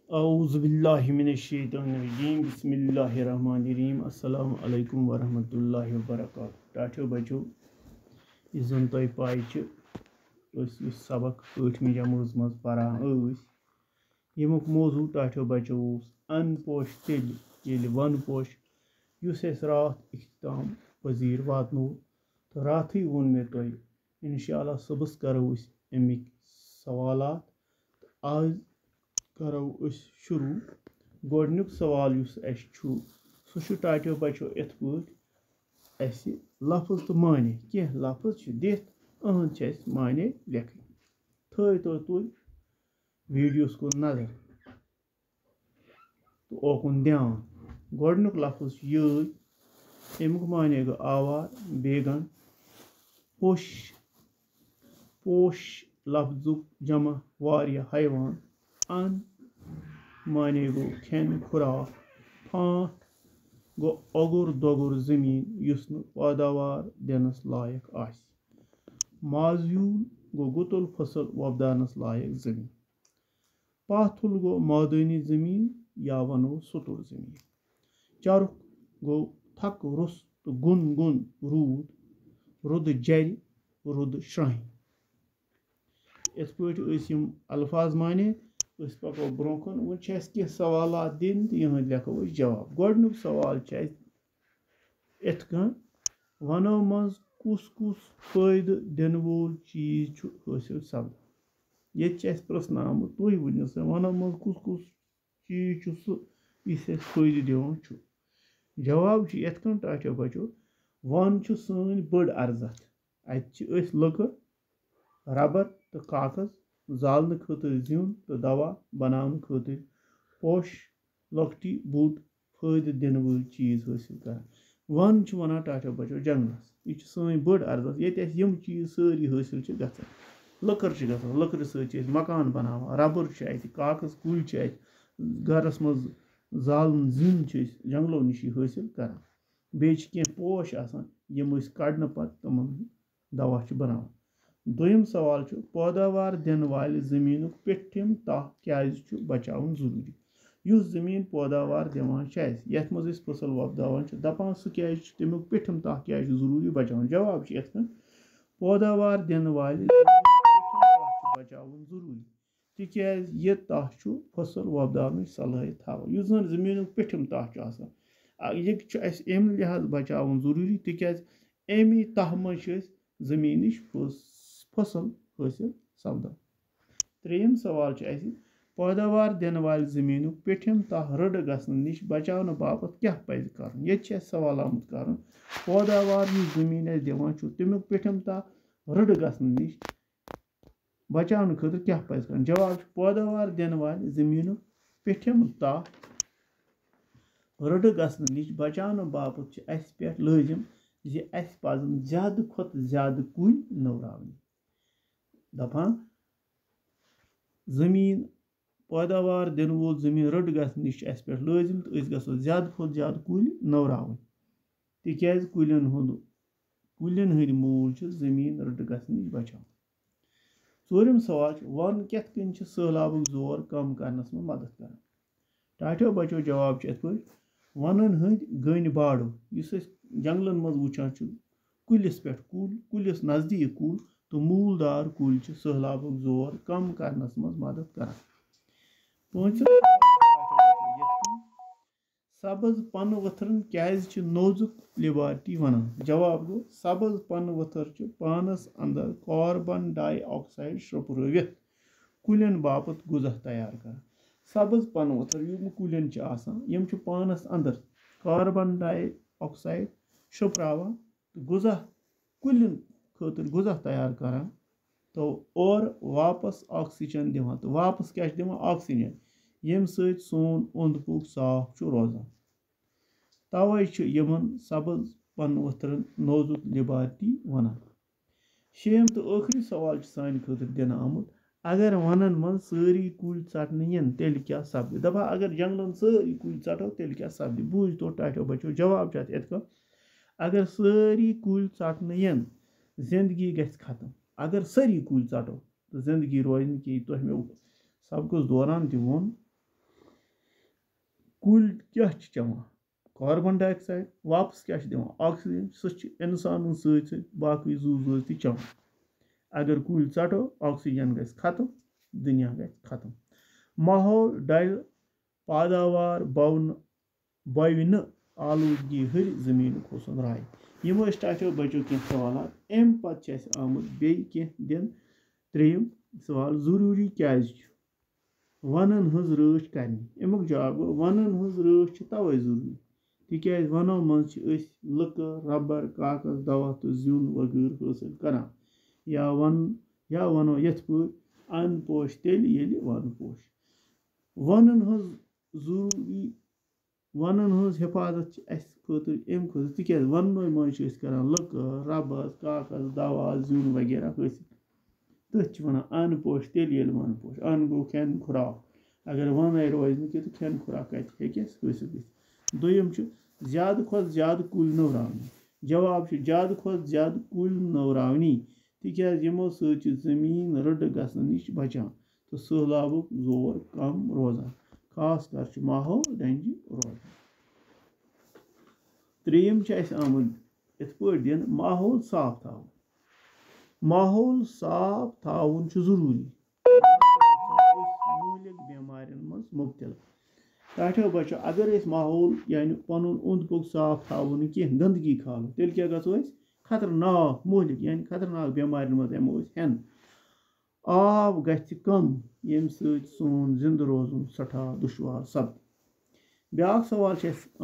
औज़ु बिल्लाहि मिनश्शैतानिर्रजीम बिस्मिल्लाहिर्रहमानिर्रहीम अस्सलामु अलैकुम वरहमतुल्लाहि वबरकातुहू। टाठियो बच्चों यह जन तुम पाई सबक 8वीं जमात मज परान यमुक मौजू टाठियो बच्चों अन पोश तेल वन पोश रात इख्तिताम पजीर वातनो तो रात वोन मे तुम इंशाअल्लाह सुबस करो अमिक सवालात। आज करो शुरू गोडनुक सवाल सह टाटियो बच्चों इत पे लफ्ज तो माने कह लफ्ज दिथ अहद माने लिखन थो तुम वीडियोस कुन नजर तो ओकुन ध्यान। गोडनुक लफ्ज अमुक माने गो आवार बेगन पोश पोश लफ्जुक जमा वारिया हैवान अन माने गो खेन खुराक फाट गो अगुर दोगुर जमीन युस न पैदावार दिनस लायक आस माजूल गो गुतुल फसल वोपदानस लायक जमीन पाथुल गो मादनी जमीन या वनो सुतुर जमीन चरुक गो थक रुस तो गुन गुन रूद रुद जर रुद श्राइन इत पे अल्फाज माने पको ब्रोकन वो कह सवालात दिन तो यह लिखो जवाब। गोडनुक सवाल इत वनो मज कुस कुस फायद दिन वोल चीज हासिल सपदान ये प्रश्न आमुत तुम वनो सा वनो मज कुस कुस चीज सह इस फायद दिवान जवाब इत टाटियो बच्चों वन सन बड़ अर्जत अत लकड़ रबर तो कागज जालने खतर ज्यून तो दवा बनाने खतर पोश लकटी बूट फायद दिन वल चीज हासिल कर वन वन टाटियो बच्चों जंगलस यह सन बड़ अर्जत ये यम चीज सारी हासिल गसान लकड़ लकड़ सत मकान बनावान रबर कागज कुल गरस मज जालन जिन जंगलों नश हासिल कर बे पोश यम कड़ने पत तमन दवा बनावान। दोयम सवाल पैदावार दिन वाल जमीन पिठिम तह क्या बचावन जरूरी युस जमीन पैदावार दिवान यथ मज फसल वोपदावान दपान सह क्या तमुक पिठिम तह क्या जरूरी बचावन जवाब इत पैदावार दिन वाल बचावन जरूरी तिकाज यह तह फसल वोपदावन सलाहियत थवान युस जन जमीन पिठिम तह यह अमि लिहाज बचावन जरूरी तिकाज अमी तह मज जमीन फसल हासिल सपदान। त्रेयम सवाल पैदावार दिन वाल जमीन पिठिम तह रड़ गसन नश बचाने बापत क्या पज कर ये सवाल आमुत कर पैदावार जमीन दिवान तमुक पिठिम तह रड़ गसन नश बचाने खतर क्या पज कर जवाब पैदावार दिन वाल जमीन पिठिम तह रड़ गसन नश बचाने बापत पे लाजिम अस पजन ज्यादा खुद ज्यादा कुल नवरावन दपान जमीन पैदावार दिन वोल जमीन रड़ गसन नश पे लाजिम तो गो ज्यादा खुद ज्यादा कुल नवरावन तिकाज कुलन हंद मूल जमीन रड़ गसन नश बचान। चोरम सवाल वन कथ कन सैलाबुक जोर कम करनस में मदद कर टाटियो बच्चों जवाब इत पे वनन हंद गन बाड़ो जंगलन मज वुचान कुलिस पे कुलिस नजदीक कुल तो मूलदार कुल सैलाबुक जोर कम करनस में मदद कर। सब्ज पन वथरन क्या नोजुक लिबार्टी वनान जवाब गो सब्ज पन वथर पानस अंदर कार्बन डाइऑक्साइड श्रोपरवित कुलन बापत गुजा तैयार कर सब्ज पन वथर यम कुलन यम पानस अंदर कार्बन डाइऑक्साइड शुपरावान तो गुजा कुलन खतर गुजा तैयार करान तो और वापस ऑक्सीजन दिवान तो वापस क्या दिवान ऑक्सीजन यम सोन ओंद पुक साफ रोजान तवे यमन सब्ज पन वथरन नोजुक लिबार्टी वनान। शेम तो आखिरी सवाल सान खतर दिन आमुत अगर वनन मन सारी कुल षटने यन तेल क्या सपद दपा अगर जंगलन सारी कुल षटो तेल क्या सपद बूझ तो टाटियो बच्चों जवाब इत अगर सारी कुल षटने यन जिंदगी गि खत्म अगर सारी कुल षटो तो जिंदगी रोज कि तुम मे सबकस दौरान तोन कुल क्या चेवान कार्बन डाइऑक्साइड वापस क्या दिवान ऑक्सीजन सह इंसान सत बाकी जू जू तह चवान अगर कुल षटो ऑक्सीजन गई खत्म दुनिया गई खत्म माहौल डल पैदावार बव न आलूदगी हर जमीन खोसन राय यम टाचो बचो कह सवाल अम पे आमुत बे दिन त्रेयम सवाल जरूरी क्या वनन हज रच कर अमुक जवाब वनन हज रच तवे जरूरी तिक वनो मज लकर रबर कागज दवा तो जुन वगैरह हासिल करान या वनो यथ पे अन पोश तेल वन पोश वनन हज जरूरी वनन हज हिफाजत अम खुद तिक वनो मज करान लकर रबर कागज दवा जुन वगैरह हासिल तथ वन अन पोश तेल वन पोश अन गो खेन खुराक अगर वन रोज नो तो खेन खुराक कत हासिल दोयम ज्यादा खुद ज्यादा कुल नवरावनी जवाब ज्यादा खुद ज्यादा कुल नवरावनी तिक यमो सत जमीन रड गसन नश बचान तो सैलाबुक जोर कम रोजान खास कर माहौल डंज रोजान त्रेयम आमुत इत पे दिन माहौल साफ थवन माहौल साफ थवन जरूरी मूलिक बेमारियन मज मुब्तला टाठो बचो अगर माहौल यानी पन ओंद पोक साफ थो कह गंदगी खालो तेल क्या गो खतरनाक मूलिक यानी खतरनाक बेमारियन मज यमो हेन आब गि कम यम सोन जिंद रोजन सठा दुश्वार सपद ब्या सवाल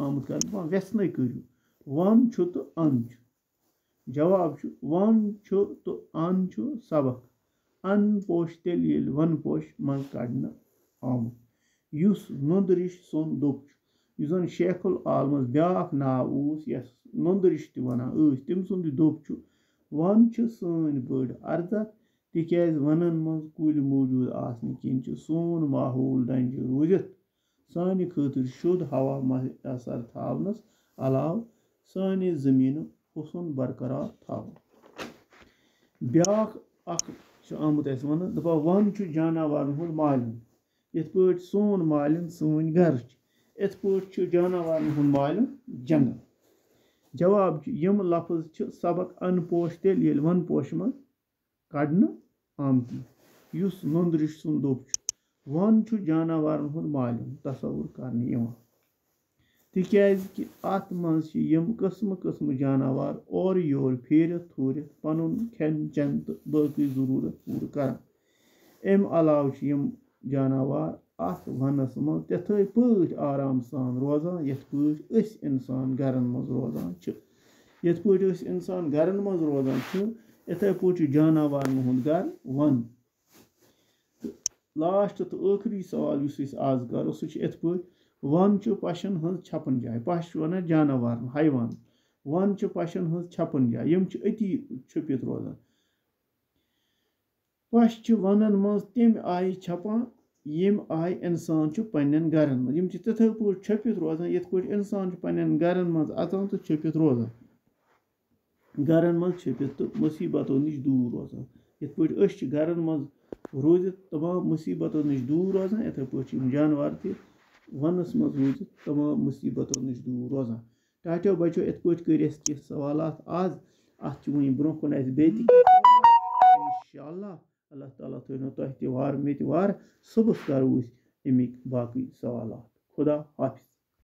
आमुत कर व्यसन करू वन तो अन जवाब वन तो अन सबक अन पोश तेल वन पोश मज कड़न आमुत युस नंद रिश सोन दोप जन शेखुल आलमस ब्या नाव यस नंद रिश तवन तम सुंद दोप वन सन बड़ अर्जत तिक वनन मज कुल मौजूद आसन किन सोन माहौल डंज रूजित सानि खतर शुद्ध हवा मैसर थवनस अलाव सानि जमीन हुसन बरकरार थवन ब्या आमुत वन दपा वन जानवर हुंद मालिन इत पे सोन मालिन सन घर इत पे जानवर हुंद मालिन जंगल जवाब यम लफ्ज सबक अन पोश तेल वन पोश मज कड़न आमती युस नंद रिश सुन दोप वन जानवर हुंद मालिन तस्वुर कर तिक अत मज यम कस्म कस्म जानवर और योर फेरत थूरत पन खेन चेन तो बाकी जरूरत पूर कर अम अलाव यम जानवर अत वनस मज तथे पे आराम सान रोजान यथ पे इंसान घरन मज रोजान यथ पे इंसान घरन मज रोजान इथे पे जानवर हुंद घर वन लास्ट तो आखिरी सवाल आज करो सह पे वन पशन हज छपन जाय पश वन जानवर हैवान वन पशन हज छपन जाय यम अति छुपित रोजान पश वनन मज तम आय छपान यम आय इंसान पन्न घरन मज यम तथे पे छपित रोजान यथ पे इंसान पन्न घरन मज अचान तो छपित रोजान घरन मज छपित तो मुसीबतों नश दूर रोजान यथ पे घरन मज रोजित तमाम मुसीबतों नश दूर रोजान इथे पे जानवर त वनस मज रोजित तमाम मुसीबतों नश दूर रोजान टाटो बचो इत पे कर कह सवाल आज अत वो ब्रो कुन इंशाअल्लाह अल्लाह ताला थो तुह तह वार मे वार सुबह करो अमिक बाकी सवाल खुदा हाफिज।